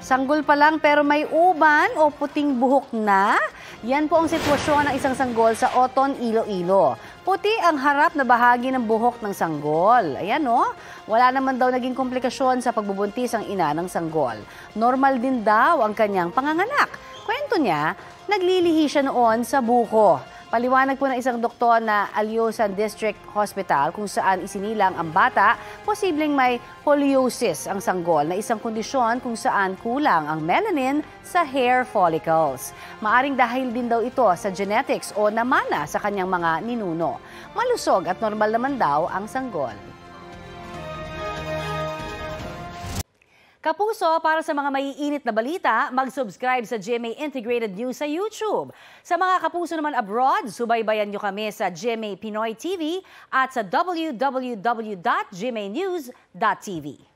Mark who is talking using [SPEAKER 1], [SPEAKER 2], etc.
[SPEAKER 1] Sanggol pa lang pero may uban o puting buhok na? Yan po ang sitwasyon ng isang sanggol sa Oton, Iloilo. Puti ang harap na bahagi ng buhok ng sanggol. Ayan o, wala naman daw naging komplikasyon sa pagbubuntis ang ina ng sanggol. Normal din daw ang kanyang panganganak. Kwento niya, naglilihi siya noon sa buko. Paliwanag po ng isang doktor na Alyosan District Hospital kung saan isinilang ang bata, posibleng may poliosis ang sanggol na isang kondisyon kung saan kulang ang melanin sa hair follicles. Maaring dahil din daw ito sa genetics o namana sa kanyang mga ninuno. Malusog at normal naman daw ang sanggol. Kapuso, para sa mga maiinit na balita, mag-subscribe sa GMA Integrated News sa YouTube. Sa mga kapuso naman abroad, subaybayan nyo kami sa GMA Pinoy TV at sa www.gmanews.tv.